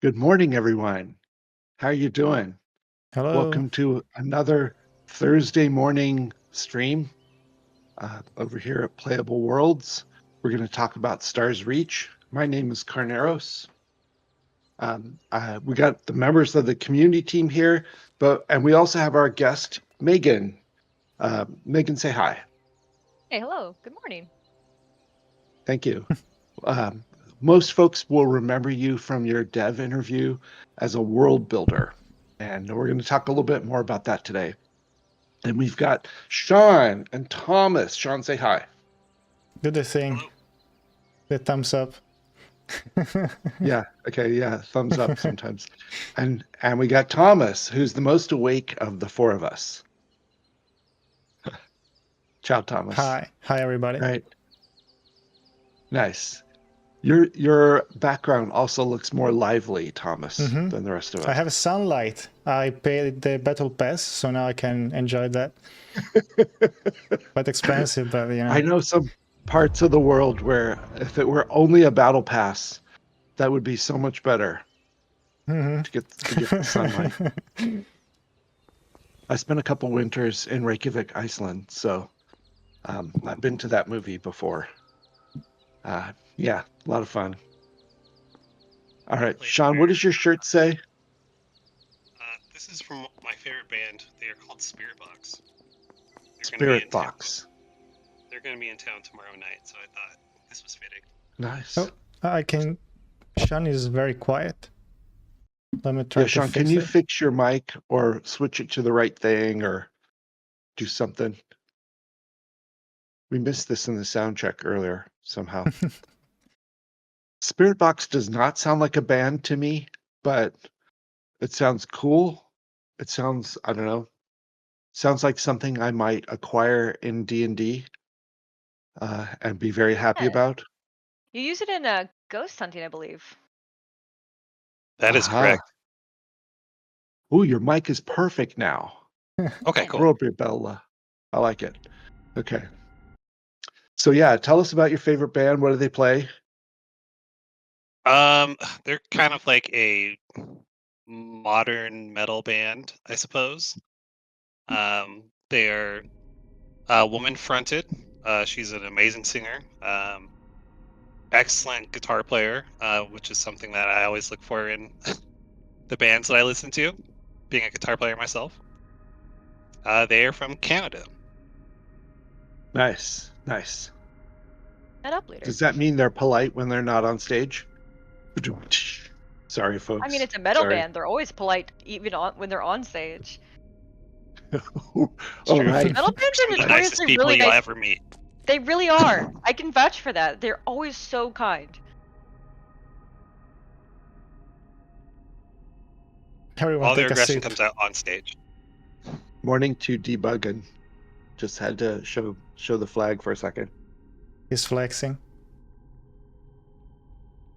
Good morning, everyone. How you doing? Hello. Welcome to another Thursday morning stream over here at Playable Worlds. We're going to talk about Stars Reach. My name is Carneros. We got the members of the community team here, and we also have our guest, Megan. Megan, say hi. Hey, hello. Good morning. Thank you. Um, Most folks will remember you from your dev interview as a world builder, and we're going to talk a little bit more about that today. And we've got Sean and Thomas. Sean, say hi. Do the thing. Hello. The thumbs up. Yeah. Okay. Yeah. Thumbs up sometimes. And we got Thomas, who's the most awake of the four of us. Ciao, Thomas. Hi. Hi, everybody. Right. Nice. Your background also looks more lively, Thomas, than the rest of us. I have sunlight. I paid the battle pass, so now I can enjoy that. Quite expensive, but you know. I know some parts of the world where if it were only a battle pass, that would be so much better to get the sunlight. I spent a couple winters in Reykjavik, Iceland, so I've been to that movie before. Yeah, a lot of fun. All right, Sean, what does your shirt say? This is from my favorite band. They are called Spirit Box. Spirit Box. They're going to be in town tomorrow night, so I thought this was fitting. Nice. Oh, I can. Sean is very quiet. Let me try. Yeah, Sean, can you fix your mic or switch it to the right thing or do something? We missed this in the sound check earlier somehow. Spirit Box does not sound like a band to me, but it sounds cool. It sounds, I don't know, sounds like something I might acquire in D&D and be very happy about. You use it in ghost hunting, I believe. That is correct. Ooh, your mic is perfect now. Okay, cool. Appropriate, Bella. I like it. Okay. So yeah, tell us about your favorite band. What do they play? They're kind of like a modern metal band, I suppose. They are woman fronted. She's an amazing singer. Excellent guitar player, which is something that I always look for in the bands that I listen to, being a guitar player myself. They are from Canada. Nice. Head up, leader. Does that mean they're polite when they're not on stage? Sorry, folks. I mean, it's a metal band. They're always polite, even when they're on stage. All right. Metal bands are the nicest notoriously people really you'll nice. ever meet. They really are. I can vouch for that. They're always so kind. Everyone All their take a aggression seat. comes out on stage. Morning to debugging. Just had to show the flag for a second. He's flexing.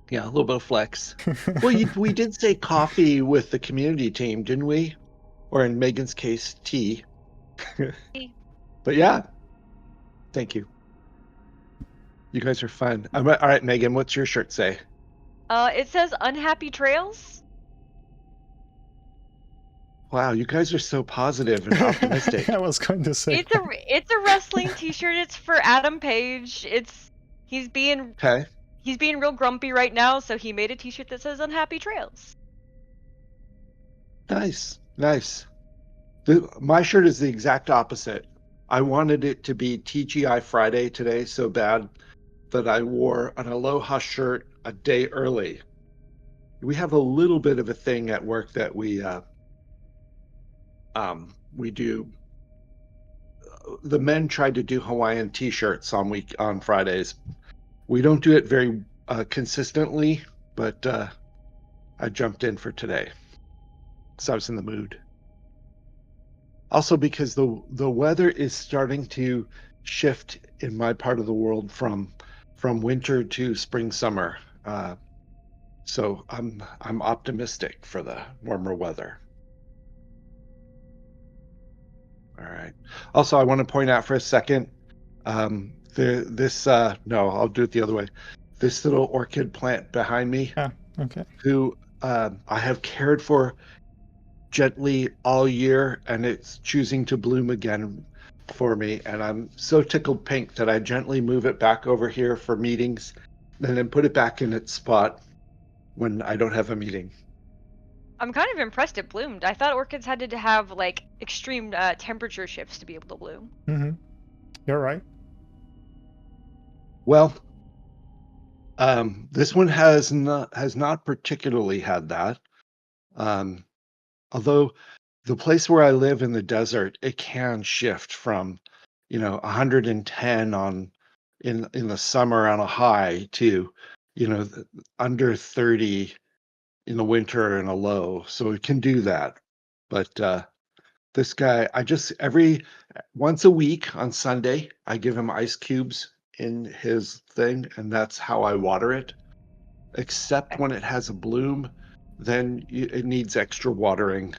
Yeah, a little bit of flex. Well, we did say coffee with the community team, didn't we? Or in Megan's case, tea. But yeah, thank you. You guys are fun. All right, Megan, what's your shirt say? It says "Unhappy Trails." Wow, you guys are so positive and optimistic. I was going to say. It's a wrestling T-shirt. It's for Adam Page. He's being real grumpy right now, so he made a T-shirt that says "Unhappy Trails." Nice. My shirt is the exact opposite. I wanted it to be TGI Friday today so bad that I wore an Aloha shirt a day early. We have a little bit of a thing at work that we do. The men tried to do Hawaiian T-shirts on Fridays. We don't do it very consistently, but I jumped in for today, so I was in the mood. Also, because the weather is starting to shift in my part of the world from winter to spring summer, so I'm optimistic for the warmer weather. All right. Also, I want to point out for a second, no, I'll do it the other way. This little orchid plant behind me, Okay. who I have cared for gently all year, and it's choosing to bloom again for me. And I'm so tickled pink that I gently move it back over here for meetings, and then put it back in its spot when I don't have a meeting. I'm kind of impressed it bloomed. I thought orchids had to have like extreme temperature shifts to be able to bloom. Mm-hmm. You're right. Well, this one has not particularly had that. Although the place where I live in the desert, it can shift from, 110 in the summer on a high to, under 30 in the winter and a low. So it can do that. But this guy, once a week on Sunday, I give him ice cubes in his thing, and that's how I water it. Except when it has a bloom, then it needs extra watering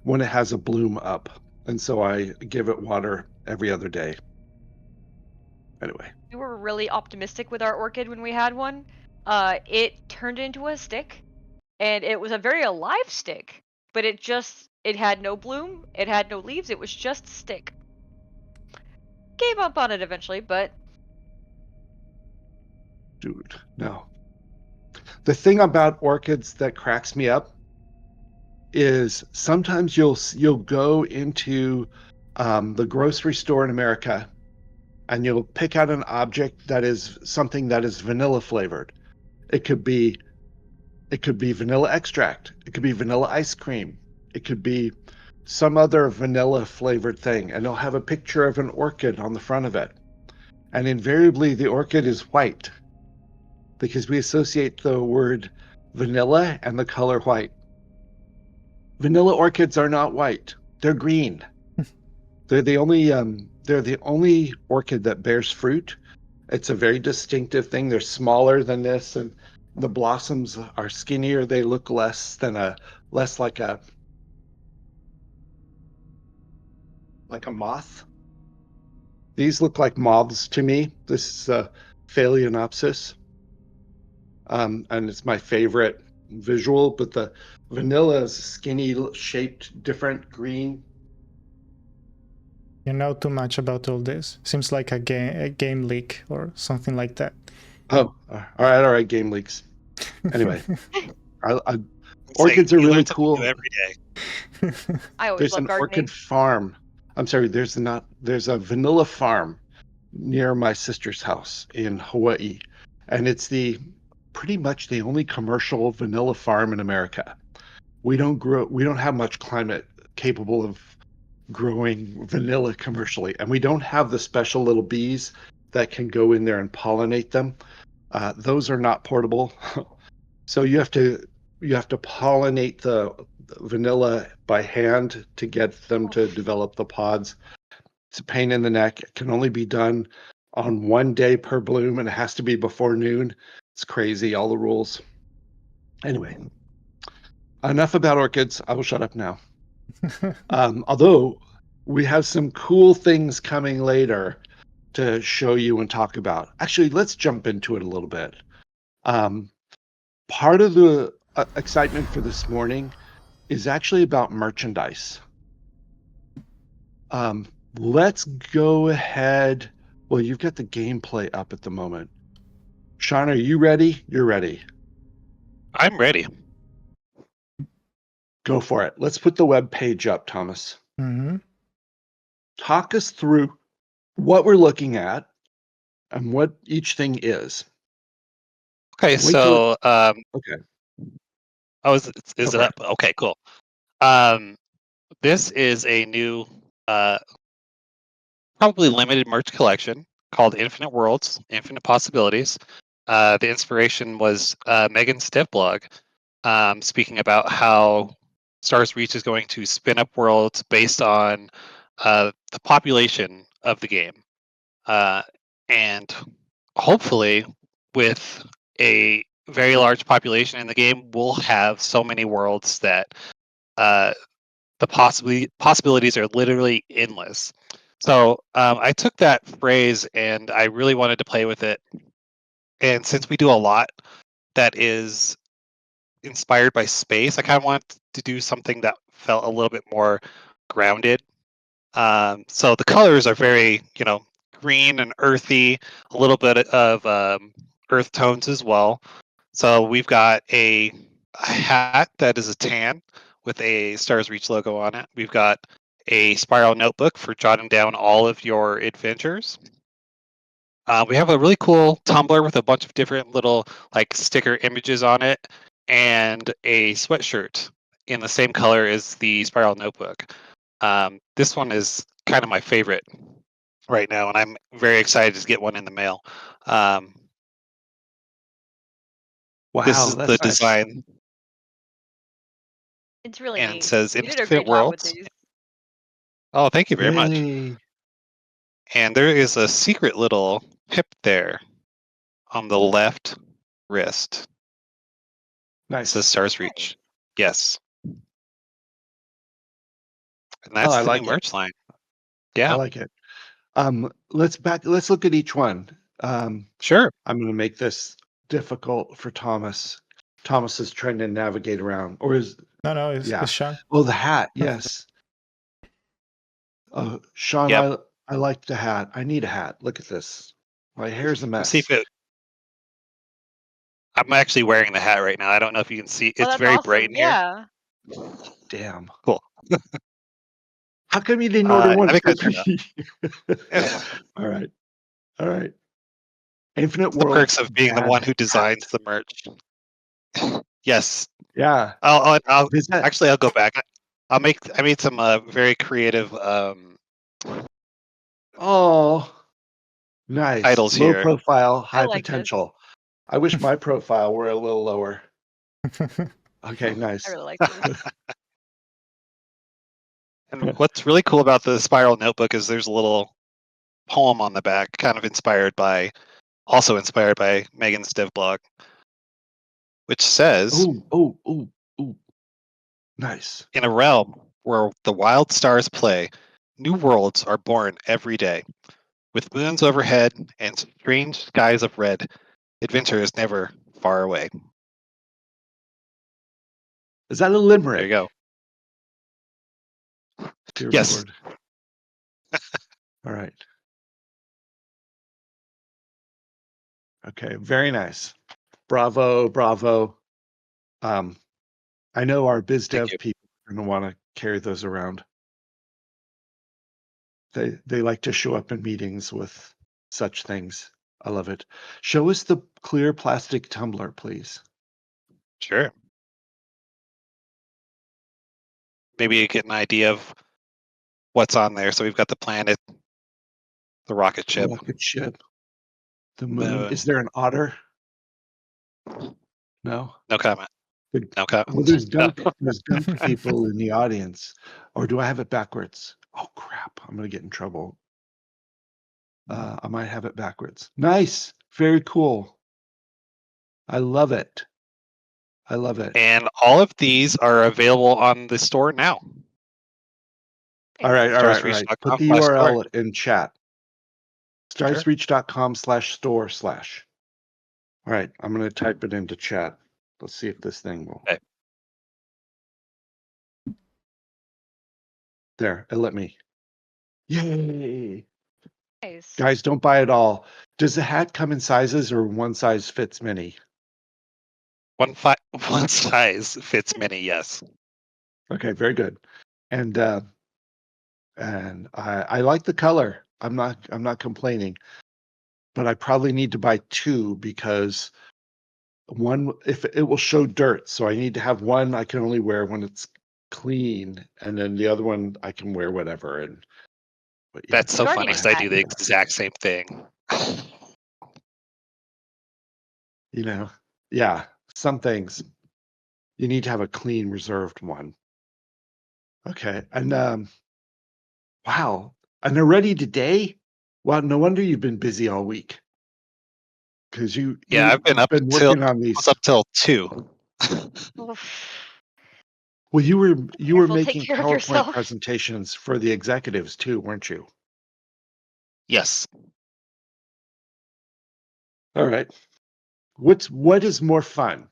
when it has a bloom up. And so I give it water every other day. Anyway. We were really optimistic with our orchid when we had one. It turned into a stick, and it was a very alive stick, but it had no bloom, it had no leaves, it was just a stick. Gave up on it eventually, but... Dude, no. The thing about orchids that cracks me up is sometimes you'll go into the grocery store in America, and you'll pick out an object that is something that is vanilla flavored. It could be vanilla extract. It could be vanilla ice cream. It could be some other vanilla flavored thing, and they'll have a picture of an orchid on the front of it. And invariably the orchid is white because we associate the word vanilla and the color white. Vanilla orchids are not white. They're green. They're the only orchid that bears fruit. It's a very distinctive thing. They're smaller than this, and the blossoms are skinnier. They look less like a moth. These look like moths to me. This is Phalaenopsis. And it's my favorite visual, but the vanilla is skinny shaped, different green. You know too much about all this. Seems like a game leak or something like that. Oh, all right, game leaks. Anyway, orchids are really cool. Every day. I always There's love an gardening. orchid farm. I'm sorry, there's a vanilla farm near my sister's house in Hawaii, and it's pretty much the only commercial vanilla farm in America. We don't have much climate capable of growing vanilla commercially, and we don't have the special little bees that can go in there and pollinate them. Those are not portable. So you have to pollinate the vanilla by hand to get them to develop the pods. It's a pain in the neck. It can only be done on 1 day per bloom, and it has to be before noon. It's crazy, all the rules. Anyway, enough about orchids. I will shut up now. Although we have some cool things coming later to show you and talk about. Actually, let's jump into it a little bit. Part of the excitement for this morning is actually about merchandise. Let's go ahead. Well, you've got the gameplay up at the moment. Sean, are you ready? You're ready. I'm ready. Go for it. Let's put the web page up, Thomas. Mm-hmm. Talk us through what we're looking at and what each thing is. Okay, so okay. Oh, is it up? Okay, cool. This is a new, probably limited merch collection called Infinite Worlds, Infinite Possibilities. The inspiration was Megan's devblog, speaking about how Stars Reach is going to spin up worlds based on the population of the game, and hopefully, with a very large population in the game, we'll have so many worlds that the possibilities are literally endless. So I took that phrase and I really wanted to play with it. And since we do a lot that is inspired by space. I kind of want to do something that felt a little bit more grounded. So the colors are very, green and earthy, a little bit of earth tones as well. So we've got a hat that is a tan with a Stars Reach logo on it. We've got a spiral notebook for jotting down all of your adventures. We have a really cool tumbler with a bunch of different little like sticker images on it, and a sweatshirt in the same color as the spiral notebook. This one is kind of my favorite right now, and I'm very excited to get one in the mail. This Wow, is the that's nice. design, It's really and it neat. says You did a Infinite great job with Worlds. these. Oh, thank you very much. Yay. And there is a secret little pip there on the left wrist. It says Nice. Stars Reach. Yes. And Oh, that's I the new like it. merch line. I Yeah, like it. Let's look at each one. sure. I'm going to make this difficult for Thomas. Thomas is trying to navigate around, or is No, yeah. it's Sean. Oh, the hat. Yes. Sean, Yep. I like the hat. I need a hat. Look at this. My hair's a Let's see mess. if it. I'm actually wearing the hat right now. I don't know if you can see. Oh, It's that's very bright awesome. in here. Yeah. Damn. Cool. How come you didn't order one I think for I turned me? off. All right. All right. Infinite The perks Worlds of being the Dad one who hat. designs the merch. Yes. Yeah. I'll Is that actually I'll go back. I made some very creative oh nice. titles Low here. profile, I high like this. potential. I wish my profile were a little lower. Okay, I nice. really like this. And what's really cool about the spiral notebook is there's a little poem on the back, kind of also inspired by Megan's dev blog, which says, Oh. Nice. "In a realm where the wild stars play, new worlds are born every day. With moons overhead and strange skies of red, adventure is never far away." Is that a There you limerick? go. Dear Yes. Lord. All right. Okay, very nice. Bravo. I know our biz Thank dev you. people are going to want to carry those around. They like to show up in meetings with such things. I love it. Show us the clear plastic tumbler, please. Sure. Maybe you get an idea of what's on there. So we've got the planet, the rocket ship, Rocket ship, the moon. moon. Is there an otter? No. No comment. Good. No Well, comment. No. there's dunk people in the audience, or do I have it backwards? Oh crap! I'm gonna get in trouble. I might have it backwards. Nice, very cool. I love it. I love it. And all of these are available on the store now. All right. Put the starsreach.com/store. URL in chat. Sure. Starsreach.com/store/ All right, I'm gonna type it into chat. Let's see if this thing will. Okay. There, it let me. Yay! Nice. Guys, don't buy it all. Does the hat come in sizes or one size fits many? One size fits many. Yes. Okay, very good. And I like the color. I'm not complaining, but I probably need to buy two because one, if it will show dirt, so I need to have one I can only wear when it's clean, and then the other one I can wear whatever. And but yeah, That's so funny Guardian because I do the hat. exact same thing. you know, yeah, some things you need to have a clean, reserved one. Okay, and wow, and they're ready today. Well, no wonder you've been busy all week because Yeah, I've been you've up been until working on I these. was up till 2. Oof. Well, you were Careful, take making care of PowerPoint yourself. presentations for the executives too, weren't you? Yes. All right. What is more fun?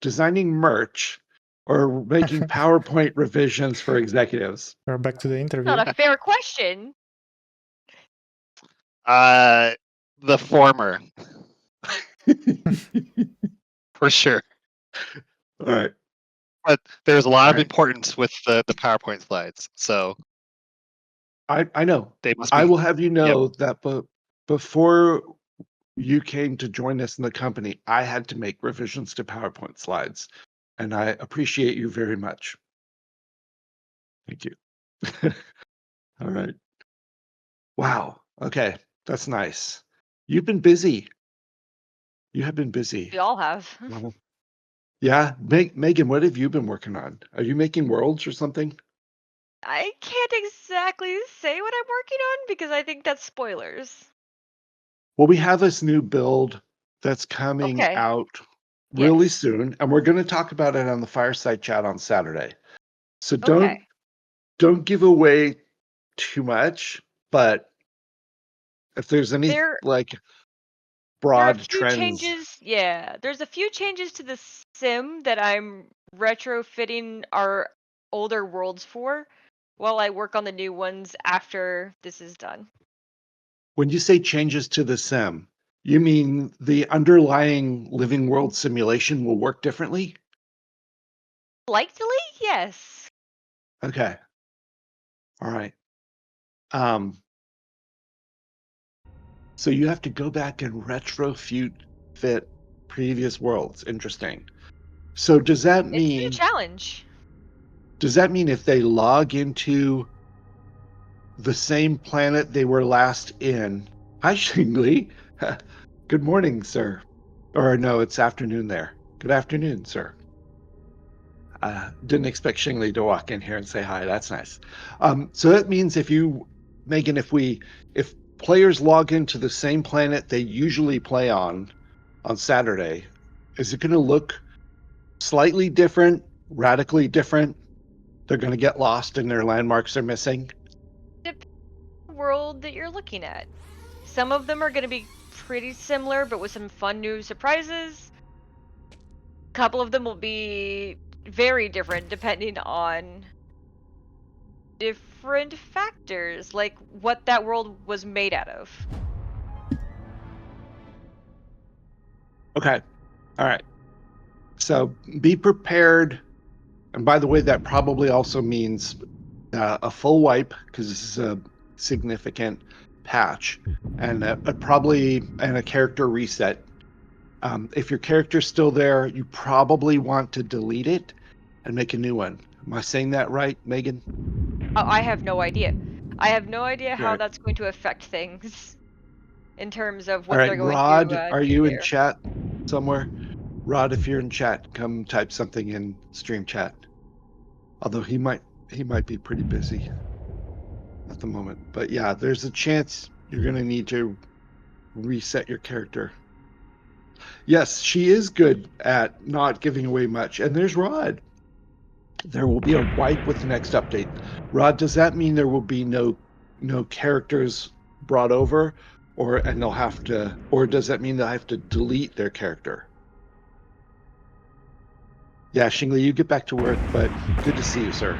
designing merch or making PowerPoint revisions for executives? We're back to the interview. Not a fair question. The former, for sure. All right. But there's a lot of Alright. importance with the PowerPoint slides, so I know. they must be. I will have you know that before you came to join us in the company, I had to make revisions to PowerPoint slides, and I appreciate you very much. Thank you. All right. Wow. Okay. That's nice. You've been busy. You have been busy. We all have. Wow. Yeah. Megan, what have you been working on? Are you making worlds or something? I can't exactly say what I'm working on because I think that's spoilers. Well, we have this new build that's coming Okay. out really Yes. soon, and we're going to talk about it on the fireside chat on Saturday. So Okay. don't give away too much, but if there's any There like there are a broad few trends, changes. Yeah, there's a few changes to the sim that I'm retrofitting our older worlds for while I work on the new ones after this is done. when you say changes to the sim, you mean the underlying living world simulation will work differently? Likely, yes. Okay. All right. Um, so you have to go back and fit previous worlds. Interesting. So does that It's been a mean challenge. if they log into the same planet they were last in? Hi, Shingli. Good morning, sir. Or no, it's afternoon there. Good afternoon, sir. Didn't expect Shingli to walk in here and say hi. That's nice. So that means Megan, if players log into the same planet they usually play on Saturday, is it going to look slightly different, radically different? They're going to get lost and their landmarks are missing. Depends on the world that you're looking at. Some of them are going to be pretty similar, but with some fun new surprises. A couple of them will be very different depending on different factors, like what that world was made out of. Okay. All right. So be prepared. And by the way, that probably also means a full wipe because this is a significant patch, and a character reset. If your character's still there, you probably want to delete it and make a new one. Am I saying that right, Megan? Oh, I have no idea. I have no idea how Right. that's going to affect things in terms of All what they're right, going Rod, to are do you in there. chat somewhere? Rod, if you're in chat, come type something in stream chat. Although he might be pretty busy at the moment. But yeah, there's a chance you're going to need to reset your character. Yes, she is good at not giving away much. And there's Rod. There will be a wipe with the next update. Rod, does that mean there will be no characters brought over, or does that mean they'll have to delete their character? Yeah, Shingli, you get back to work, but good to see you, sir.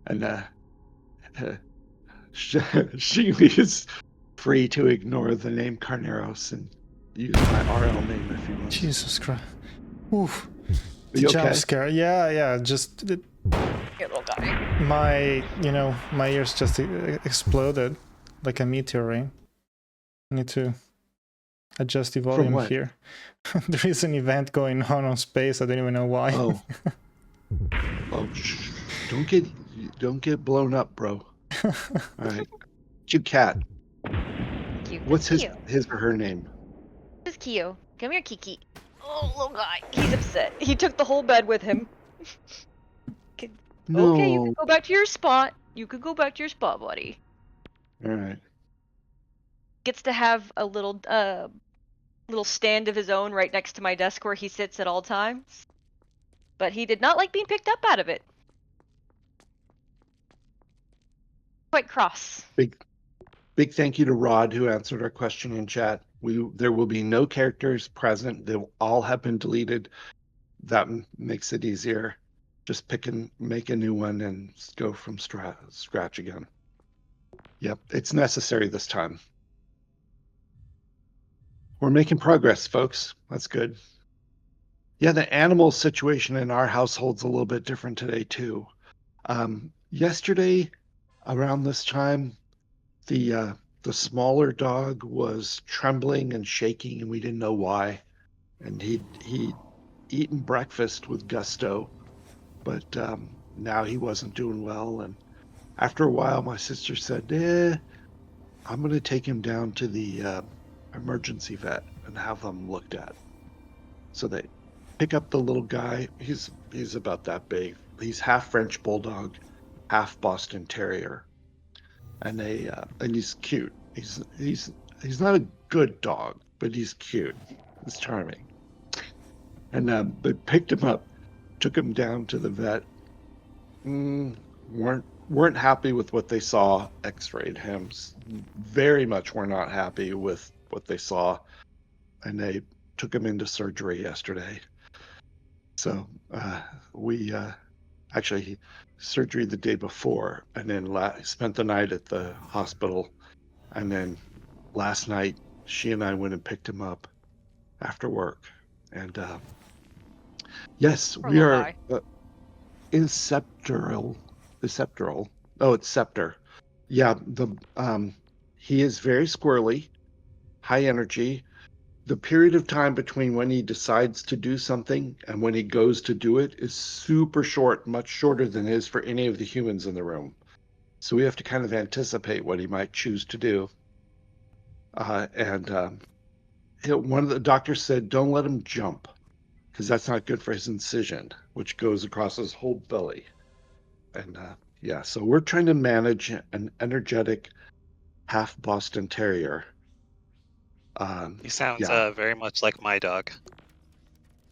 And Shingli is free to ignore the name Carneros and use my RL name if he wants. Jesus Christ. Oof. Are The you jump okay? scare. Yeah, just Here, little guy. my ears just exploded like a meteorite. I need to adjust the volume what? here. There is an event going on space. I don't even know why. Oh. Don't get blown up, bro. All right. You cat. Cute. What's his Cute. or her name? This is Kyo. Come here, Kiki. Oh, little guy. He's upset. He took the whole bed with him. No. Okay, you can go back to your spot. You can go back to your spot, buddy. All right. Gets to have a little stand of his own right next to my desk where he sits at all times. But he did not like being picked up out of it. Quite cross. Big thank you to Rod who answered our question in chat. There will be no characters present. They will all have been deleted. That makes it easier. Just make a new one and go from scratch again. Yep, it's necessary this time. We're making progress, folks. That's good. Yeah, the animal situation in our household's a little bit different today too. Yesterday, around this time, the smaller dog was trembling and shaking, and we didn't know why. And he'd eaten breakfast with gusto, but now he wasn't doing well. And after a while, my sister said, I'm going to take him down to the emergency vet and have them looked at. So they pick up the little guy. He's about that big. He's half French bulldog, half Boston Terrier, and he's cute. He's not a good dog, but he's cute. He's charming. And they picked him up, took him down to the vet. Weren't happy with what they saw. X-rayed him. Very much were not happy with what they saw, and they took him into surgery yesterday. So we actually surgery the day before, and then spent the night at the hospital, and then last night she and I went and picked him up after work, and yes, Poor we little are inceptoral. Oh, it's scepter. Yeah, he is very squirrely, high energy. The period of time between when he decides to do something and when he goes to do it is super short, much shorter than it is for any of the humans in the room. So we have to kind of anticipate what he might choose to do. One of the doctors said, don't let him jump, because that's not good for his incision, which goes across his whole belly. And yeah, so we're trying to manage an energetic half Boston Terrier. He sounds Yeah. very much like my dog.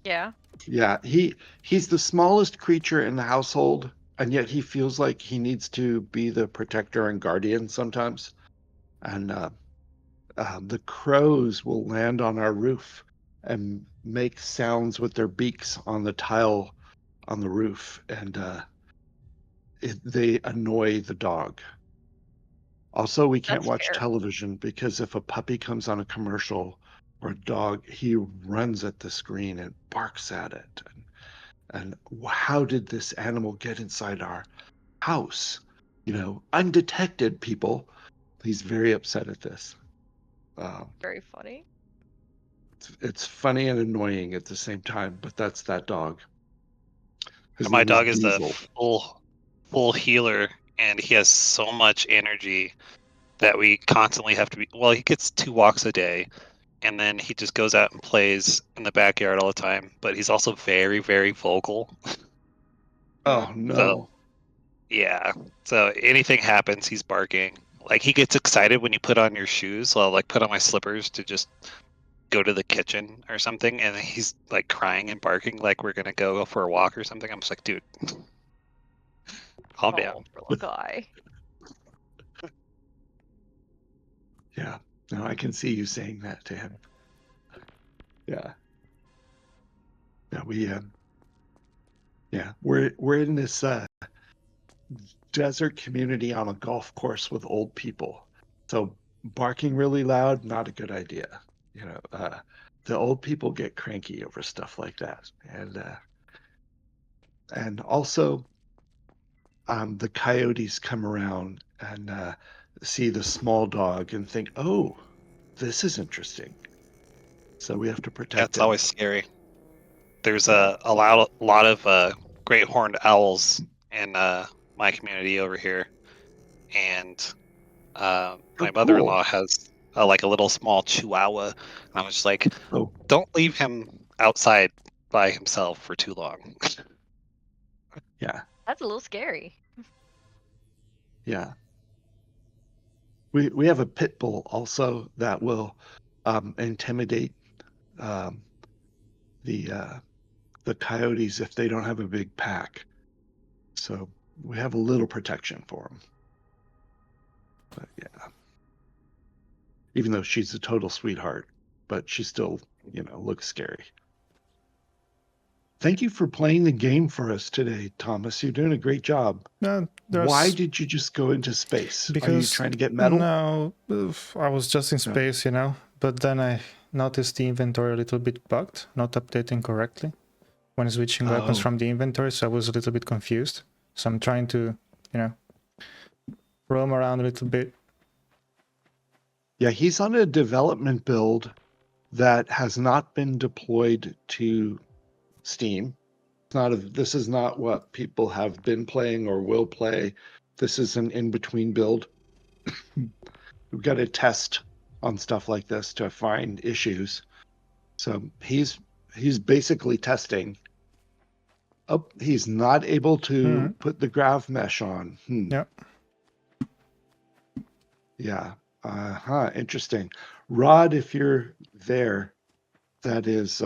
Yeah. Yeah, he's the smallest creature in the household, and yet he feels like he needs to be the protector and guardian sometimes. And the crows will land on our roof and make sounds with their beaks on the tile on the roof, and they annoy the dog. Also, we can't That's watch fair. television because if a puppy comes on a commercial or a dog, he runs at the screen and barks at it. And how did this animal get inside our house? Undetected, people. He's very upset at this. Very funny. It's funny and annoying at the same time, but that's that dog. His My name is dog is a Diesel. full healer, and he has so much energy that we constantly have to be. Well, he gets 2 walks a day, and then he just goes out and plays in the backyard all the time. But he's also very, very vocal. Oh no. So yeah, so anything happens, he's barking. Like he gets excited when you put on your shoes. So I'll like put on my slippers to just go to the kitchen or something, and he's like crying and barking like we're gonna go for a walk or something. I'm just like, dude, calm down. Poor little guy. Yeah. No, I can see you saying that to him. Yeah. Yeah, we're in this desert community on a golf course with old people. So barking really loud, not a good idea. The old people get cranky over stuff like that. And also the coyotes come around and see the small dog and think, oh, this is interesting. So we have to protect That's him. always scary. There's a lot of great horned owls in my community over here, and my mother-in-law has like a little small chihuahua, and I was just like, Oh, don't leave him outside by himself for too long. yeah. That's a little scary. Yeah. We have a pit bull also that will intimidate the coyotes if they don't have a big pack. So we have a little protection for them. But yeah. Even though she's a total sweetheart, but she still, looks scary. Thank you for playing the game for us today, Thomas. You're doing a great job. Why did you just go into space? Are you trying to get metal? No, I was just in space, but then I noticed the inventory a little bit bugged, not updating correctly when switching weapons from the inventory, so I was a little bit confused. So I'm trying to, roam around a little bit. Yeah, he's on a development build that has not been deployed to Steam. This is not what people have been playing or will play. This is an in-between build. We've got to test on stuff like this to find issues. So he's basically testing. Oh, he's not able to put the grav mesh on. Yep. Yeah. Interesting. Rod, if you're there, that is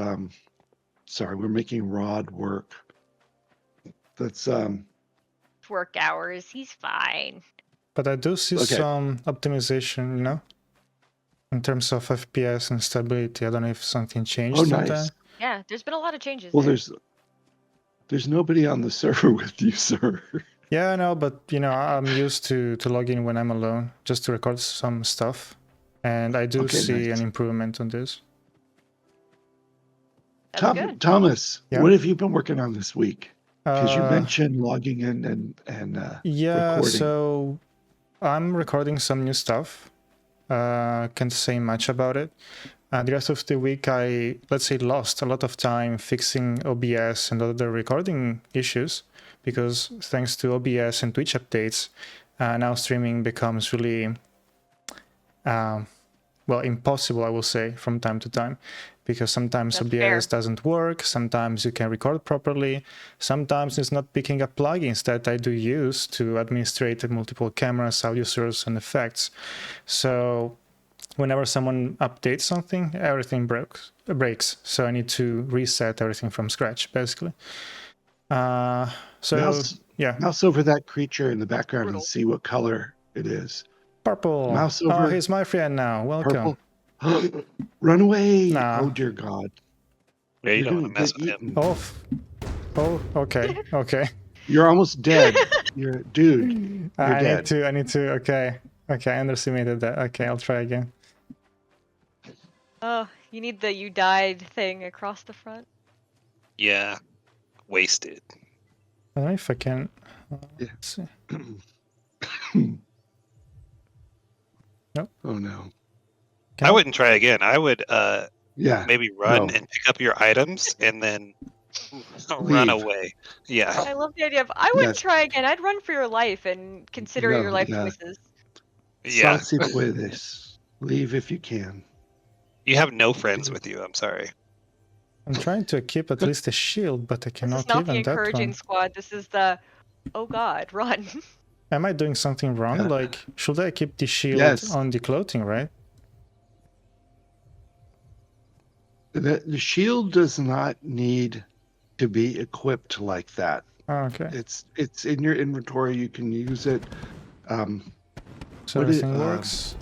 sorry, we're making Rod work. That's Work hours. He's fine. But I do see some optimization, in terms of FPS and stability. I don't know if something changed. Oh, nice. Yeah, there's been a lot of changes. Well, there. there's nobody on the server with you, sir. Yeah, I know, but I'm used to log in when I'm alone, just to record some stuff, and I do see an improvement on this. Thomas, Yeah. what have you been working on this week? Because you mentioned logging in and recording. So I'm recording some new stuff. Can't say much about it. The rest of the week, I, lost a lot of time fixing OBS and other recording issues, because thanks to OBS and Twitch updates, now streaming becomes really, impossible, I will say, from time to time. Because sometimes OBS doesn't work, sometimes you can record properly, sometimes it's not picking up plugins that I do use to administrate multiple cameras, audio sources, and effects. So whenever someone updates something, everything breaks. So I need to reset everything from scratch, basically. Mouse over that creature in the background and see what color it is. Purple. Mouse over. Oh, he's my friend now. Welcome. Purple. Run away! Nah. Oh dear God! Yeah, you don't want to mess with him. Oh, okay. You're almost dead. You're dead. I need to. Okay, I underestimated that. Okay, I'll try again. Oh, you need the "you died" thing across the front. Yeah, wasted. I don't know if I can. Let's see. Nope. Oh no. I wouldn't try again. I would maybe run and pick up your items and then run away. Yeah. I love the idea of I wouldn't try again. I'd run for your life and consider your life choices. Yeah. Si puedes. Leave if you can. You have no friends with you. I'm sorry. I'm trying to keep at least a shield, but I cannot This is not even the that encouraging one. squad. This is the, oh God, run. Am I doing something wrong? Like, should I keep the shield on the clothing, right? The shield does not need to be equipped like that. Oh, okay. It's in your inventory. You can use it. So everything works.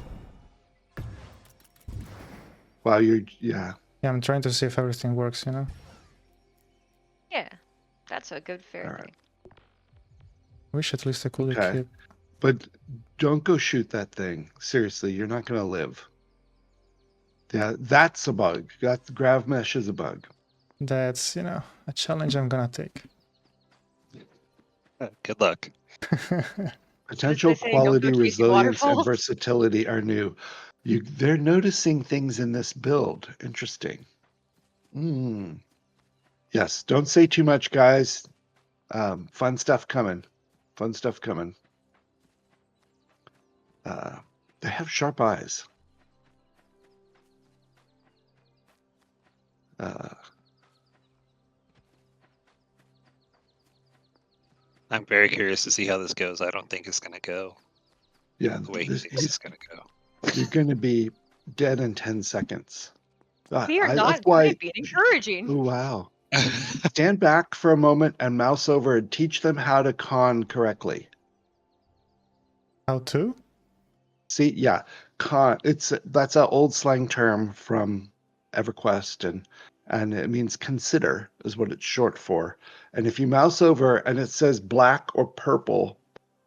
While you're Yeah, I'm trying to see if everything works. Yeah, that's a good fair thing. Wish at least I could equip. But don't go shoot that thing. Seriously, you're not gonna live. Yeah, that's a bug. That grav mesh is a bug. That's, a challenge I'm gonna take. Good luck. Potential quality, resilience, and versatility are new. They're noticing things in this build. Interesting. Yes, don't say too much, guys. Fun stuff coming. They have sharp eyes. I'm very curious to see how this goes. I don't think it's going to go the way he thinks it's going to go. You're going to be dead in 10 seconds. We are not being encouraging. Oh, wow. Stand back for a moment and mouse over and teach them how to con correctly. How to? See, con. That's an old slang term from EverQuest, and it means consider is what it's short for. And if you mouse over and it says black or purple,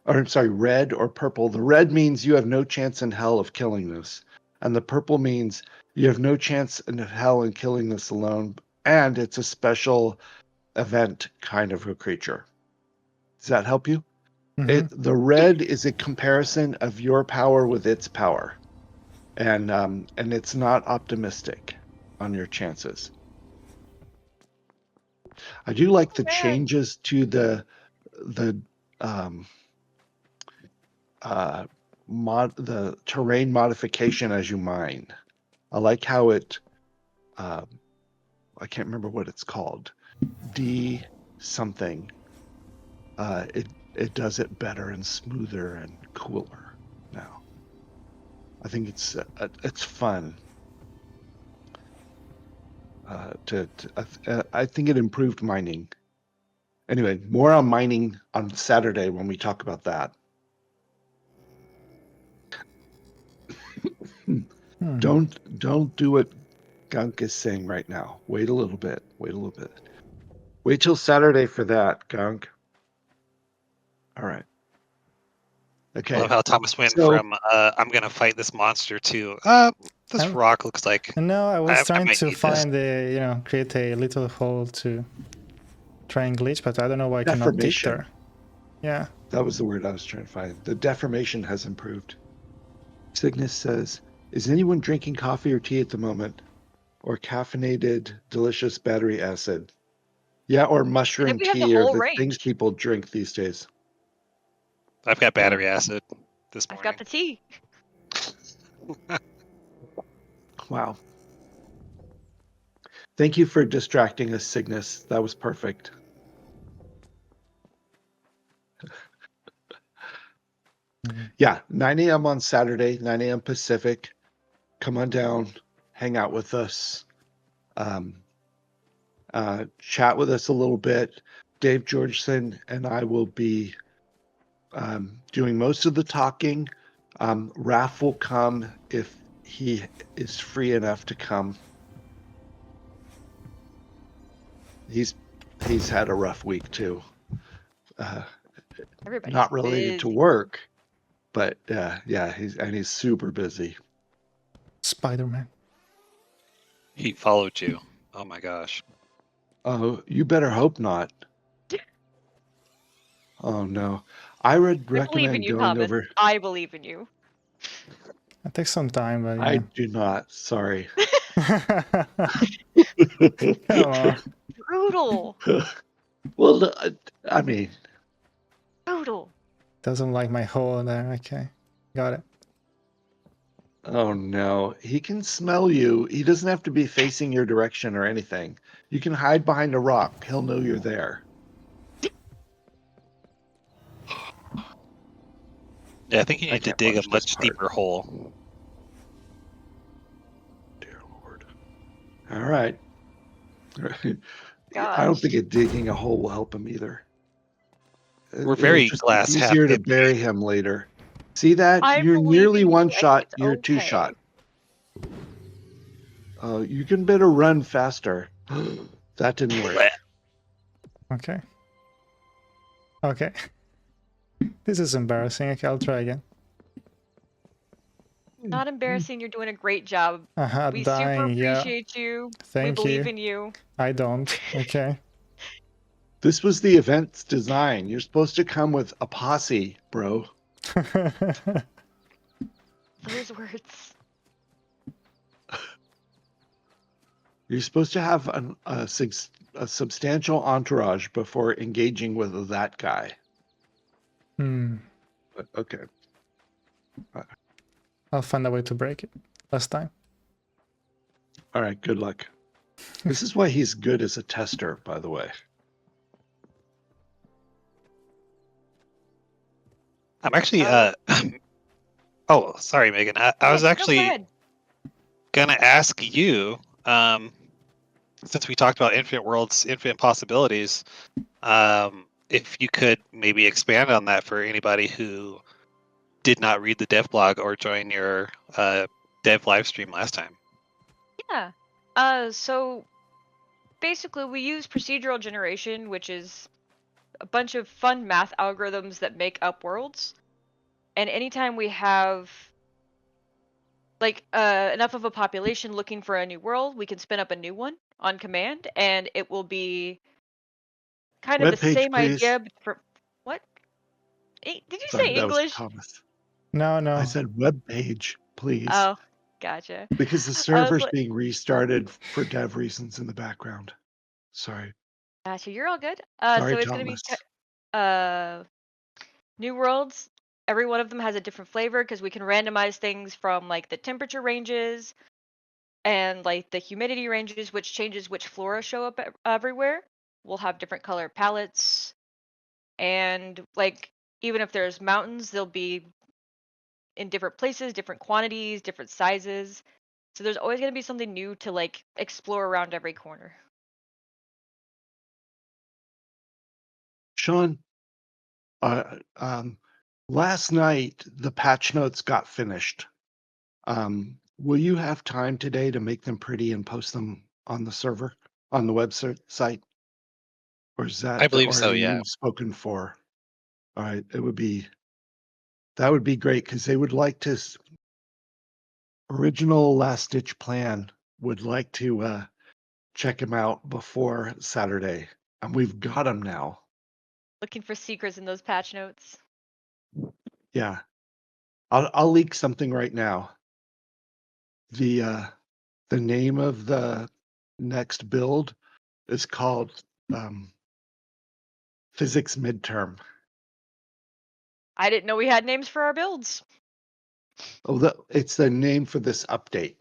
or I'm sorry, red or purple, the red means you have no chance in hell of killing this. And the purple means you have no chance in hell in killing this alone. And it's a special event kind of a creature. Does that help you? The red is a comparison of your power with its power. And it's not optimistic on your chances. I do like the changes to the terrain modification as you mine. I like how it I can't remember what it's called. D something. It does it better and smoother and cooler now. I think it's fun. I think it improved mining. Anyway, more on mining on Saturday when we talk about that. Don't do what Gunk is saying right now. Wait a little bit. Wait till Saturday for that, Gunk. All right. Okay. I love how Thomas went from I'm gonna fight this monster to this rock looks like. No, I was trying to find create a little hole to try and glitch, but I don't know why I cannot dig there. Yeah. That was the word I was trying to find. The deformation has improved. Cygnus says, is anyone drinking coffee or tea at the moment? Or caffeinated, delicious battery acid? Yeah, or mushroom tea, or the things people drink these days. I've got battery acid this morning. I've got the tea. Wow. Thank you for distracting us, Cygnus. That was perfect. Yeah, 9 a.m. on Saturday, 9 a.m. Pacific. Come on down, hang out with us, chat with us a little bit. Dave Georgeson and I will be doing most of the talking. Raph will come if he is free enough to come. He's had a rough week too. Everybody's not related busy. to work, but he's super busy. Spider-Man. He followed you. Oh my gosh. Oh, you better hope not. Oh no. I would recommend going Thomas. over. I believe in you. It takes some time, but yeah. I do not. Sorry. Come on. Brutal. Well, I mean. Brutal. Doesn't like my hole there. Okay. Got it. Oh no. He can smell you. He doesn't have to be facing your direction or anything. You can hide behind a rock. He'll know you're there. Yeah, I think you need to dig a much deeper hole. Dear Lord. All right. I don't think digging a hole will help him either. We're very glass half easier to bury him later. See that? You're nearly one shot. You're two shot. You can better run faster. That didn't work. Okay. Okay. This is embarrassing. Okay, I'll try again. Not embarrassing. You're doing a great job. We dying, super appreciate you. Thank we believe in you. I don't. Okay. This was the event's design. You're supposed to come with a posse, bro. Those words. You're supposed to have a substantial entourage before engaging with that guy. Okay. I'll find a way to break it last time. All right, good luck. This is why he's good as a tester, by the way. I'm actually oh, sorry, Megan. I was actually gonna ask you, since we talked about infinite worlds, infinite possibilities, if you could maybe expand on that for anybody who did not read the dev blog or join your dev live stream last time. Yeah. So basically we use procedural generation, which is a bunch of fun math algorithms that make up worlds. And anytime we have like enough of a population looking for a new world, we can spin up a new one on command, and it will be kind of the Web page, same please. idea. But for what? Did you Sorry, say that was English? Thomas. No, I no. said web page, please, Oh, gotcha. because the I was server's like, being restarted for dev reasons in the background. Sorry. gotcha. You're all good. Sorry, So it's gonna be Thomas. new worlds. Every one of them has a different flavor because we can randomize things from like the temperature ranges and like the humidity ranges, which changes which flora show up everywhere. We'll have different color palettes, and like even if there's mountains, they'll be in different places, different quantities, different sizes. So there's always going to be something new to like explore around every corner. Sean, last night the patch notes got finished. Will you have time today to make them pretty and post them on the server, on the website? Or is I that believe so, yeah. already spoken for? All right, that would be great because they would like to, original last ditch plan would like to check them out before Saturday. And we've got them now. Looking for secrets in those patch notes. Yeah. I'll leak something right now. The name of the next build is called Physics Midterm. I didn't know we had names for our builds. Oh, it's the name for this update.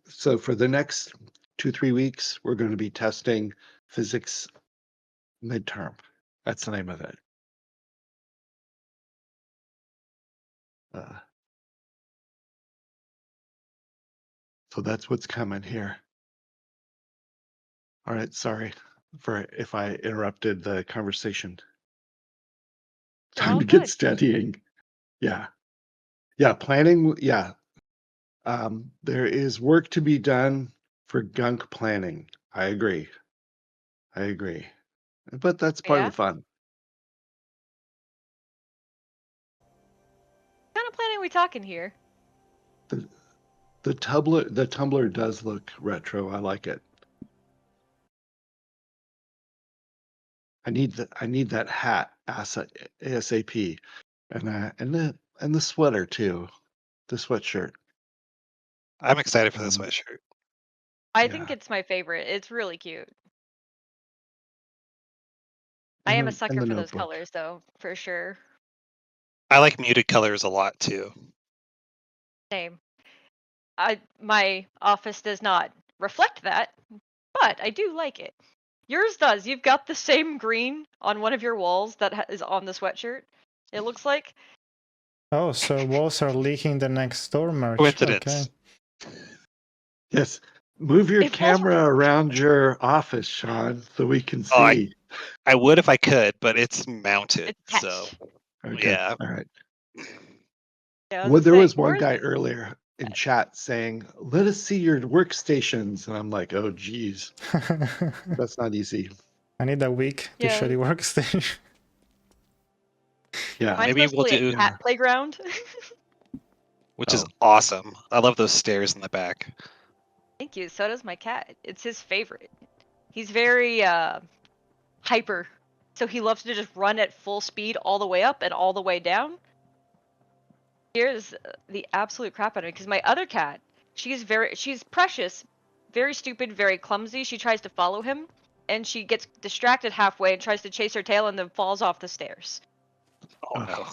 So for the next 2-3 weeks, we're going to be testing Physics Midterm. That's the name of it. So that's what's coming here. All right, sorry for if I interrupted the conversation. You're Time all to get good. studying. Yeah. Yeah, planning. Yeah. There is work to be done for gunk planning. I agree. But that's part of Yeah. the fun. What kind of planning are we talking here? The Tumblr does look retro. I like it. I need that hat ASAP, and the sweater too, the sweatshirt. I'm excited for the sweatshirt. I think Yeah. it's my favorite. It's really cute. I And am a and sucker the for those notebook. colors, though, for sure. I like muted colors a lot too. Same. My office does not reflect that, but I do like it. Yours does. You've got the same green on one of your walls that is on the sweatshirt. It looks like. Oh, so walls are leaking the next door merch. Coincidence. Okay. Yes. Move your If walls were- camera around your office, Sean, so we can Oh, see. I would if I could, but it's mounted. It's So attached. Okay. yeah. All right. Yeah, I Well, was there saying, was one guy earlier in chat saying, "Let us see your workstations," and I'm like, "Oh, geez, that's not easy." I need a week to show the workstation. Yeah. Mine's Maybe we'll mostly a do, cat playground. which is awesome. I love those stairs in the back. Thank you. So does my cat. It's his favorite. He's very hyper, so he loves to just run at full speed all the way up and all the way down. Here's the absolute crap out of me because my other cat, she's precious, very stupid, very clumsy. She tries to follow him, and she gets distracted halfway and tries to chase her tail and then falls off the stairs. Oh no.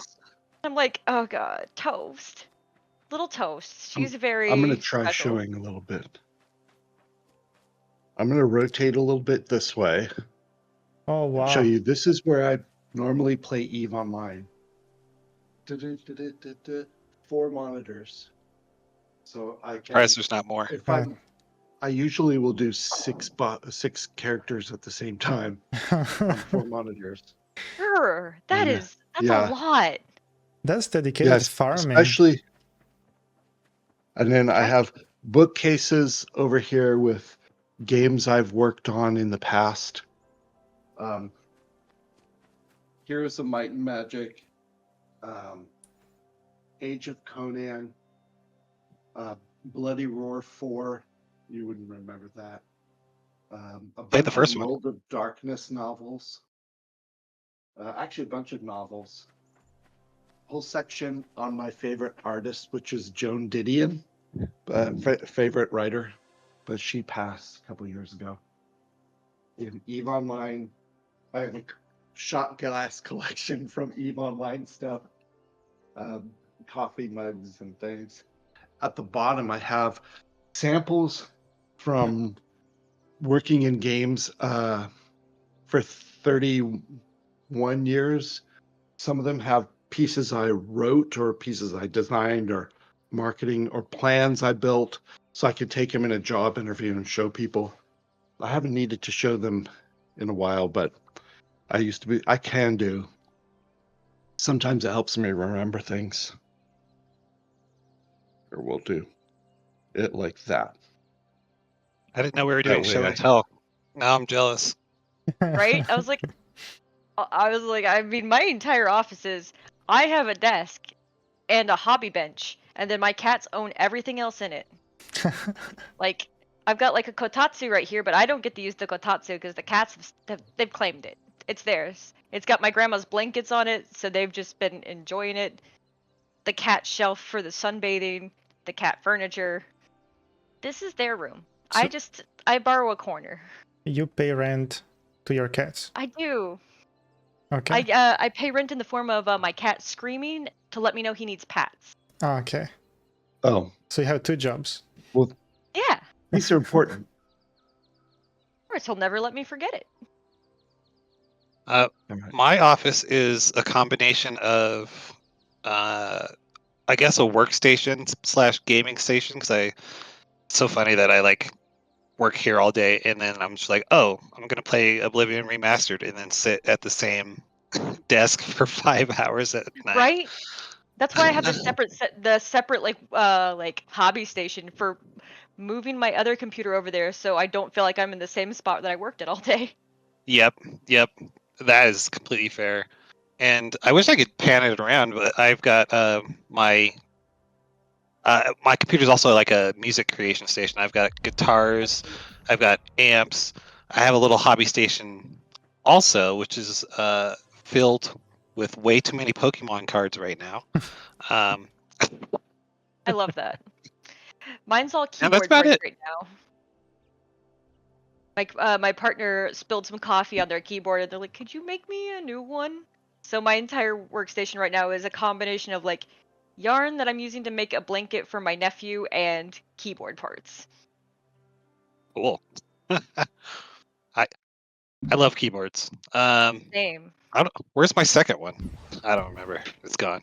I'm like, oh god, Toast. Little Toast. She's very I'm going to try special. showing a little bit. I'm going to rotate a little bit this way. Oh, wow. Show you. This is where I normally play EVE Online. 4 monitors. So I can. Surprised there's not more. If I usually will do 6 characters at the same time on 4 monitors. Sure, that's Yeah. a lot. That's dedicated farming. And then I have bookcases over here with games I've worked on in the past. Heroes of Might and Magic, Age of Conan, Bloody Roar 4. You wouldn't remember that. A Played the bunch first of one. World of Darkness novels. Actually, a bunch of novels. Whole section on my favorite artist, which is Joan Didion, favorite writer, but she passed a couple years ago. In EVE Online, I have a shot glass collection from EVE Online stuff, coffee mugs and things. At the bottom, I have samples from working in games for 31 years. Some of them have pieces I wrote or pieces I designed or marketing or plans I built, so I could take them in a job interview and show people. I haven't needed to show them in a while, but I can do. Sometimes it helps me remember things. Or we'll do it like that. I didn't know we were doing That way show and tell. Now I'm jealous. Right? I was like, I mean, my entire office is, I have a desk and a hobby bench, and then my cats own everything else in it. Like, I've got like a kotatsu right here, but I don't get to use the kotatsu because the cats they've claimed it. It's theirs. It's got my grandma's blankets on it, so they've just been enjoying it. The cat shelf for the sunbathing, the cat furniture. This is their room. So- I borrow a corner. You pay rent to your cats. I do. Okay. I pay rent in the form of my cat screaming to let me know he needs pats. Okay. Oh, So you have 2 jobs. well, Yeah. these are important. Of course, he'll never let me forget it. All right. My office is a combination of, I guess, a workstation / gaming station. Because it's so funny that I like work here all day, and then I'm just like, oh, I'm gonna play Oblivion Remastered, and then sit at the same desk for 5 hours at night. Right? That's why I have the separate like hobby station for moving my other computer over there, so I don't feel like I'm in the same spot that I worked at all day. Yep. That is completely fair. And I wish I could pan it around, but I've got my computer's also like a music creation station. I've got guitars, I've got amps. I have a little hobby station also, which is filled with way too many Pokemon cards right now. I love that. Mine's all And that's keyboard about friends it. right now. Like my partner spilled some coffee on their keyboard, and they're like, "Could you make me a new one?" So my entire workstation right now is a combination of like yarn that I'm using to make a blanket for my nephew and keyboard parts. Cool. I love keyboards. Same. Where's my second one? I don't remember. It's gone.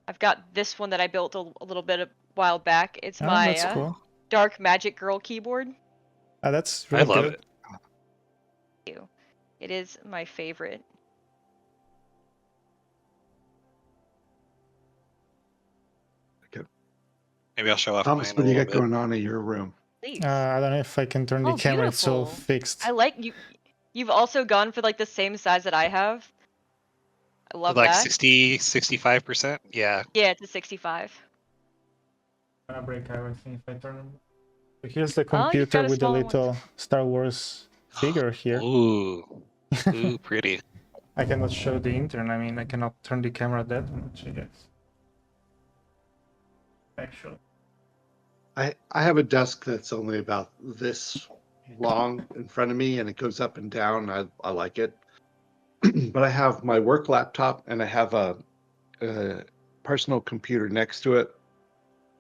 I've got this one that I built a little bit a while back. It's Oh, my that's cool. Dark Magic Girl keyboard. That's I really love good. it. It is my favorite. Maybe I'll show off Thomas, mine what a do you little got bit. going on in your room? Please. I don't know if I can turn the Oh, camera. It's all beautiful. fixed. I like you. You've also gone for like the same size that I have. I love Like that. 65%? Yeah. Yeah, it's a 65. I'm gonna break everything if I turn them. So here's the Oh, you've got computer a with the smaller one. little Star Wars figure here. Ooh. Ooh, pretty. I cannot show the internet. I mean, I cannot turn the camera that much, I guess. Actually. I have a desk that's only about this long in front of me, and it goes up and down. I like it. But I have my work laptop, and I have a personal computer next to it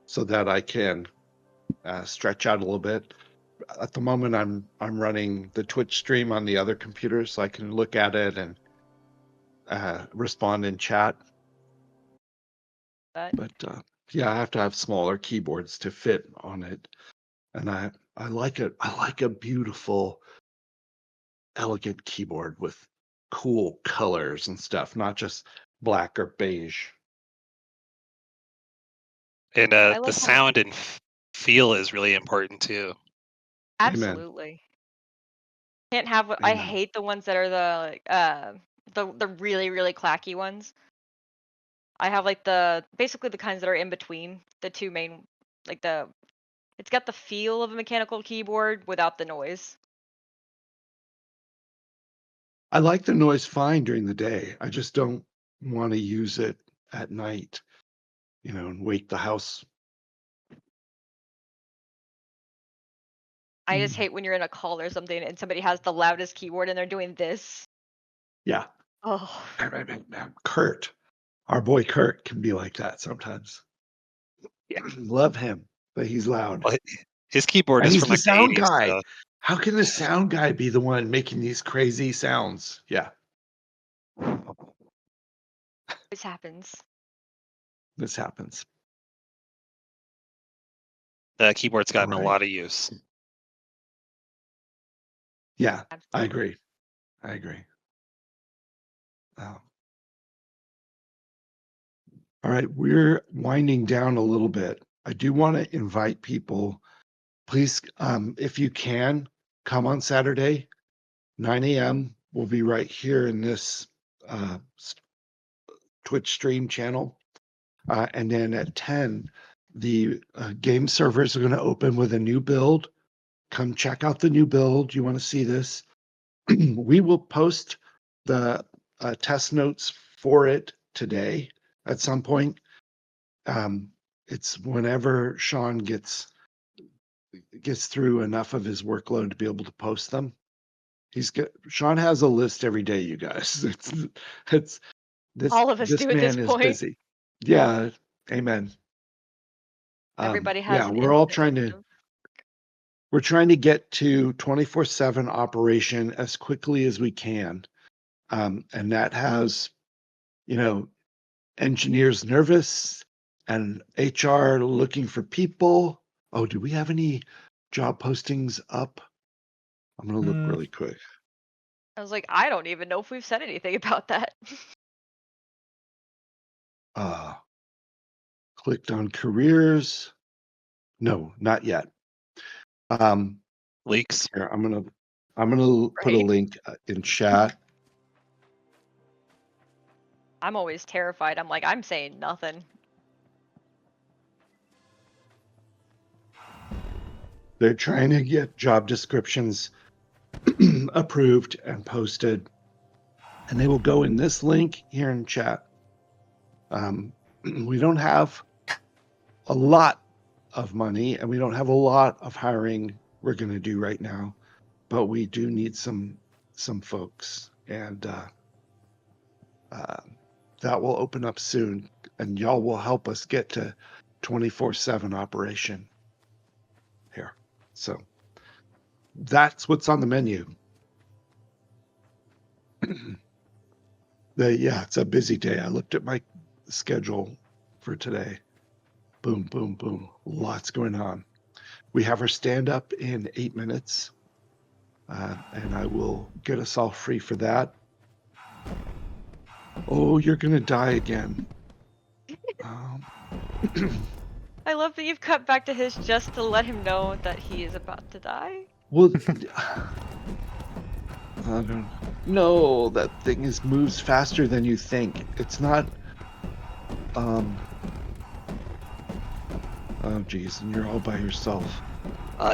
so that I can stretch out a little bit. At the moment, I'm running the Twitch stream on the other computer, so I can look at it and respond in chat. But yeah, I have to have smaller keyboards to fit on it, and I like it. I like a beautiful, elegant keyboard with cool colors and stuff, not just black or beige. And I the like how sound and feel is really important too. absolutely. Can't have what I Amen. hate the ones that are the really, really clacky ones. I have like basically the kinds that are in between the two main, like it's got the feel of a mechanical keyboard without the noise. I like the noise fine during the day. I just don't want to use it at night, and wake the house. I just hate when you're in a call or something and somebody has the loudest keyboard and they're doing this. Yeah. Oh, Kurt, our boy Kurt can be like that sometimes. Yeah, love him, but he's loud. Well, his keyboard And is he's from the like the sound 80s, guy. so How can the sound guy be the one making these crazy sounds? Yeah, this happens. this happens. the keyboard's gotten a Right. lot of use. Yeah, I Absolutely. agree. All right, we're winding down a little bit. I do want to invite people, please, if you can, come on Saturday, 9 a.m. We'll be right here in this Twitch stream channel. And then at 10, the game servers are going to open with a new build. Come check out the new build. You want to see this? We will post the test notes for it today at some point. It's whenever Sean gets through enough of his workload to be able to post them. Sean has a list every day, you guys. It's All of us this do at this man is point. busy. Yeah, amen. Everybody has Yeah, an we're all infinite trying list to of- we're trying to get to 24/7 operation as quickly as we can. And that has, engineers nervous and HR looking for people. Oh, do we have any job postings up? I'm going to look really quick. I was like, I don't even know if we've said anything about that. Clicked on careers. No, not yet. Leaks. Here, I'm gonna put a Right. link in chat. I'm always terrified. I'm like, I'm saying nothing. They're trying to get job descriptions approved and posted, and they will go in this link here in chat. We don't have a lot of money, and we don't have a lot of hiring we're going to do right now, but we do need some folks, and that will open up soon, and y'all will help us get to 24/7 operation here. So that's what's on the menu. It's a busy day. I looked at my schedule for today. Boom, boom, boom. Lots going on. We have our stand up in 8 minutes, and I will get us all free for that. Oh, you're going to die again. I love that you've cut back to his just to let him know that he is about to die. Well, no, that thing moves faster than you think. It's not. Oh, geez, and you're all by yourself.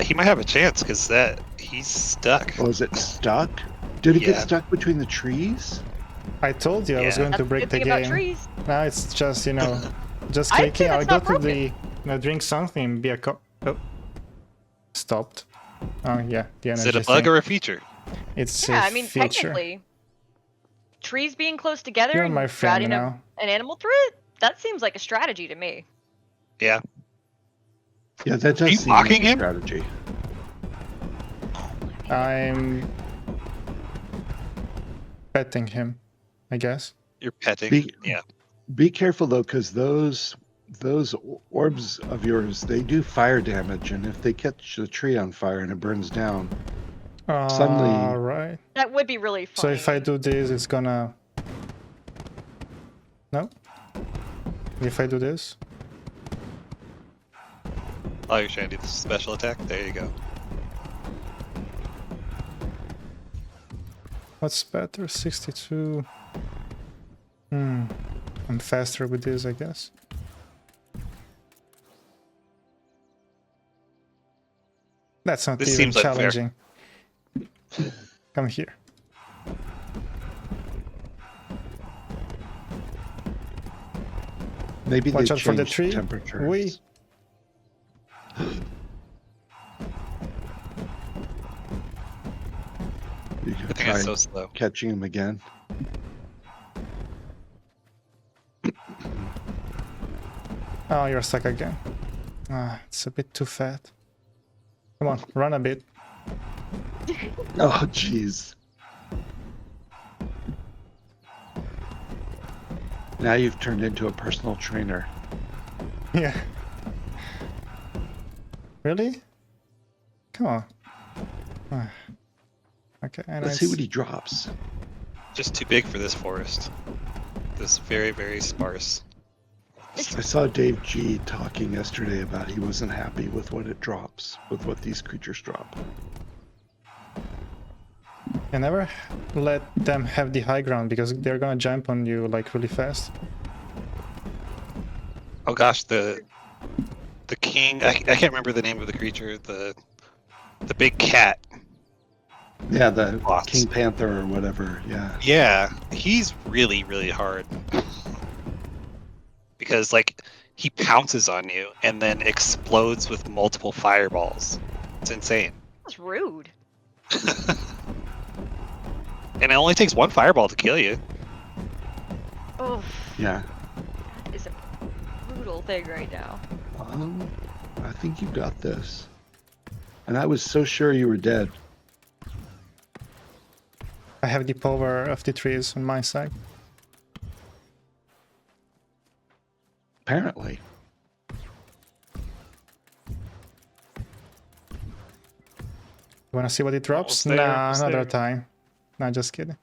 He might have a chance because he's stuck. Oh, is it stuck? Did it get Yeah. stuck between the trees? I told you I was Yeah. going to That's the break good the thing about game. trees. Now it's just, just I'd say clicking. I'll that's go not to broken. the drink something, be a Oh, stopped. Oh yeah, the Is energy it a bug thing. or a feature? It's Yeah, a I mean, feature. technically, trees being close together You're and my friend routing now. an animal through it, that seems like a strategy to me. Yeah. Yeah, that Are does you seem like mocking a him? strategy. I'm petting him, I guess. You're petting. Yeah. Be careful though, because those orbs of yours, they do fire damage, and if they catch the tree on fire and it burns down, suddenly. Alright. That would be really So funny. if I do this, it's gonna... No? If I do this? Oh, you're trying to do the special attack? There you go. What's better? 62. I'm faster with this, I guess. That's not This even seems unfair. challenging. Come here. Maybe Watch they out for the changed tree. temperatures. We. You I can think try it's so slow. catching him again. Oh, you're stuck again. Ah, it's a bit too fat. Come on, run a bit. Oh, jeez. Now you've turned into a personal trainer. Yeah. Really? Come on. Ah. Okay, and Let's see what he drops. Just too big for this forest. This very, very sparse. I saw Dave G talking yesterday about he wasn't happy with what it drops, with what these creatures drop. You never let them have the high ground because they're gonna jump on you like really fast. Oh gosh, the king. I can't remember the name of the creature. The big cat. Yeah, the Boss. King Panther or whatever, yeah. Yeah, he's really, really hard. Because like he pounces on you and then explodes with multiple fireballs. It's insane. That's rude. And it only takes one fireball to kill you. Oh, Yeah. that is a brutal thing right now. I think you got this. And I was so sure you were dead. I have the power of the trees on my side. Apparently. You wanna see what it drops? Almost there, Nah, almost another there. time. Nah, just kidding.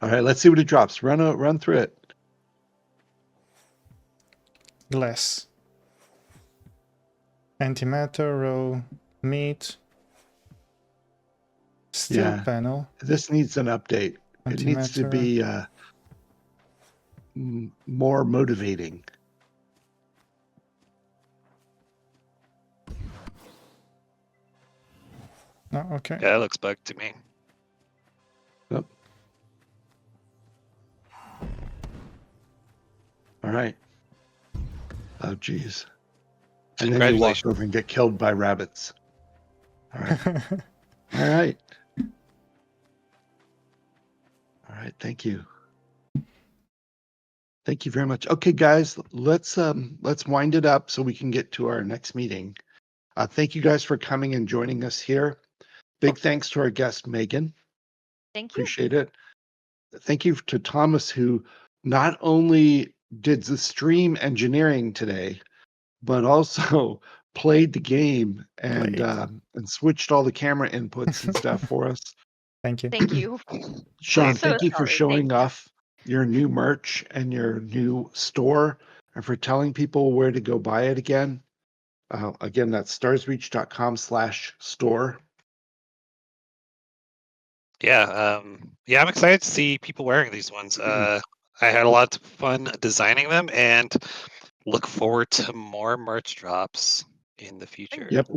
All right, let's see what it drops. Run through it. Glass. Antimatter, row, meat. Steel Yeah. panel. This needs an update. It needs to Antimatter. be more motivating. Oh, okay. Yeah, that looks bugged to me. Yep. All right. Oh, geez. And then you walk Congratulations. over and get killed by rabbits. All right. All right. All right. Thank you. Thank you very much. Okay, guys, let's wind it up so we can get to our next meeting. Thank you guys for coming and joining us here. Big thanks to our guest, Megan. Thank you. Appreciate it. Thank you to Thomas, who not only did the stream engineering today, but also played the game and switched all the camera inputs and stuff for us. Thank you. Thank you. Sean, So thank you for sorry. showing Thank you. off your new merch and your new store and for telling people where to go buy it again. Again, that's starsreach.com/store. Yeah, I'm excited to see people wearing these ones. I had a lot of fun designing them and look forward to more merch drops in the future. Yep.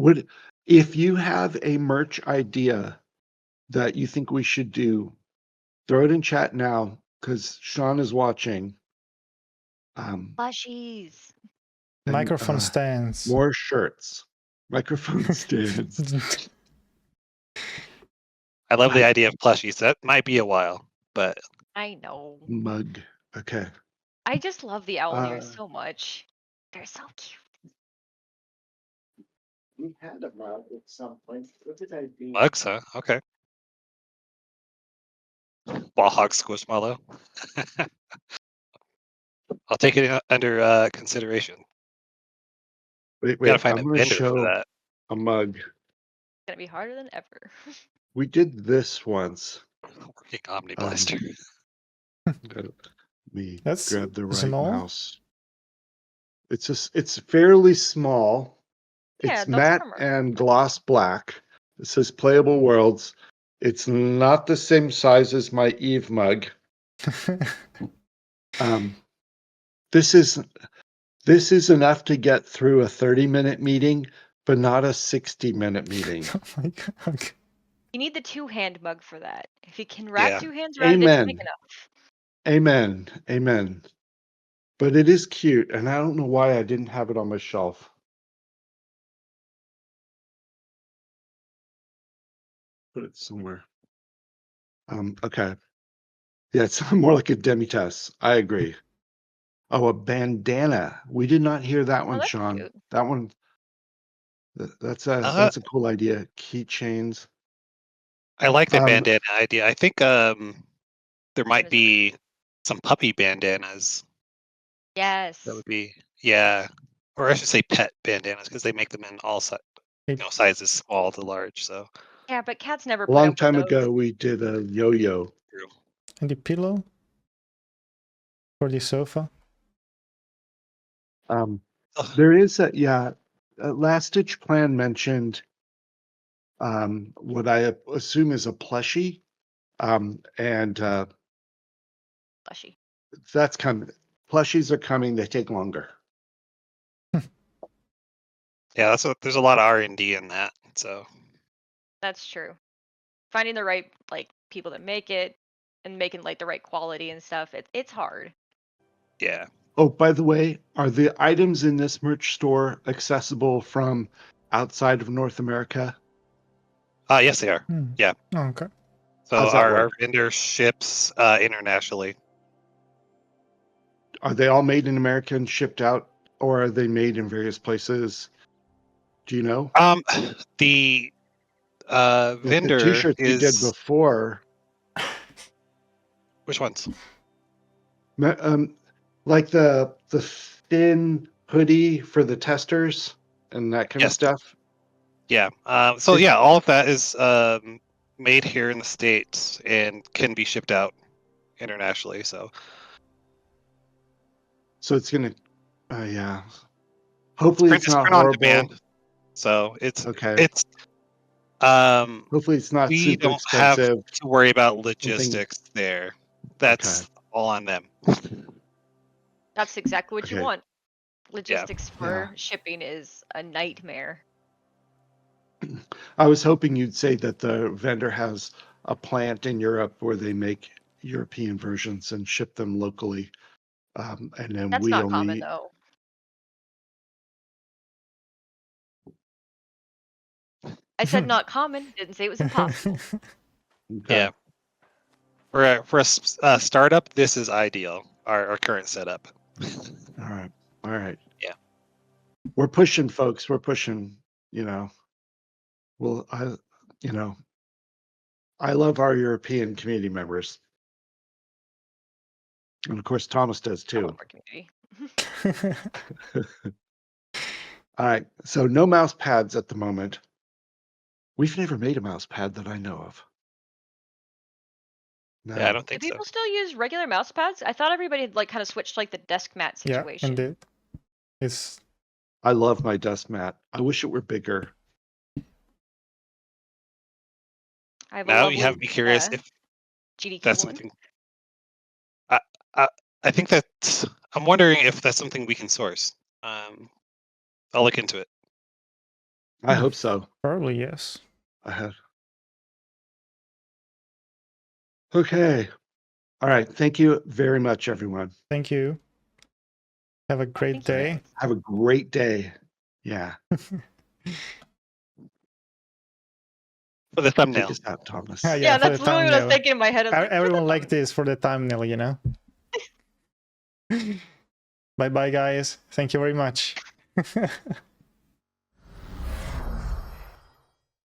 If you have a merch idea that you think we should do, throw it in chat now because Sean is watching. Plushies. Microphone stands. More shirts. Microphone stands. I love the idea of plushies. That might be a while, but I know. Mug. Okay. I just love the owl ears so much. They're so cute. We had a mug at some point. What did I do? mugs, huh? Okay. Ball hog squishmallow. I'll take it under consideration. Wait. Gotta find I'm a going to vendor for show that. a mug. It's gonna be harder than ever. We did this once. Working Omni Blaster. Let me That's grab the right small. mouse. It's fairly small. Yeah, It's that's what matte I'm and gloss black. It says playable worlds. It's not the same size as my Eve mug. This is enough to get through a 30-minute meeting, but not a 60-minute meeting. Oh my god. Okay. You need the 2-hand mug for that. If you can wrap Yeah. 2 hands around it, it's big enough. Amen. Amen. But it is cute, and I don't know why I didn't have it on my shelf. Put it somewhere. Okay. Yeah, it's more like a demi-tasse. I agree. Oh, a bandana. We did not hear that one, that's Sean. cute. That one, that's Uh, a cool idea. Keychains. I like the Um, bandana idea. I think there might Is it- be some puppy bandanas. Yes. That would be, yeah, or I should say pet bandanas, because they make them in all sizes, small to large. So Yeah, but cats never A put long up time with those. ago, we did a yo-yo. true. And the pillow for the sofa. There Ugh. is Last Stitch Plan mentioned what I assume is a plushie, and Fleshy. that's coming. Plushies are coming. They take longer. Yeah, there's a lot of R&D in that. So That's true. Finding the right people that make it and making the right quality and stuff. It's hard. yeah, Oh, by the way, are the items in this merch store accessible from outside of North America? yes, they are. Hmm. Yeah. Oh, okay. So How's that our work? vendor ships internationally. Are they all made in America and shipped out, or are they made in various places? Do you know? The Like the vendor t-shirts you did is before, which ones? like the thin hoodie for the testers and that kind of Yes. stuff. Yeah. So yeah, all of that is made here in the States and can be shipped out internationally. So So it's gonna, yeah. Hopefully it's not on horrible. demand. So Okay. it's Hopefully it's not we super don't have expensive. to worry about Something. logistics there. Okay. That's all on them. That's exactly what you Okay. want. Logistics for shipping is a nightmare. I was hoping you'd say that the vendor has a plant in Europe where they make European versions and ship them locally. And then That's we not only. common though. I said not common. Didn't say it was impossible. Okay. Yeah. For a startup, this is ideal. Our current setup. All right. Yeah. We're pushing, folks. We're pushing. You know. Well, I love our European community members, and of course Thomas does I love too. our community. All right. So no mouse pads at the moment. We've never made a mouse pad that I know of. No. Yeah, I don't Do think so. people still use regular mouse pads? I thought everybody had kind of switched the desk mat Yeah, situation. indeed. It's I love my dust mat. I wish it were bigger. I have a Now lovely, you have me curious if GDQ that's one. something. I think that I'm wondering if that's something we can source. I'll look into it. I hope so. probably yes. I have. Okay. All right. Thank you very much, everyone. Thank you. Have a great Thank you, day. guys. Have a great day. Yeah. For the Take thumbnail. us out, Thomas. Yeah, for that's the literally what I was thumbnail. thinking in my head. I was like, for the Everyone like thumbnail. this for the thumbnail, you know. Bye bye, guys. Thank you very much.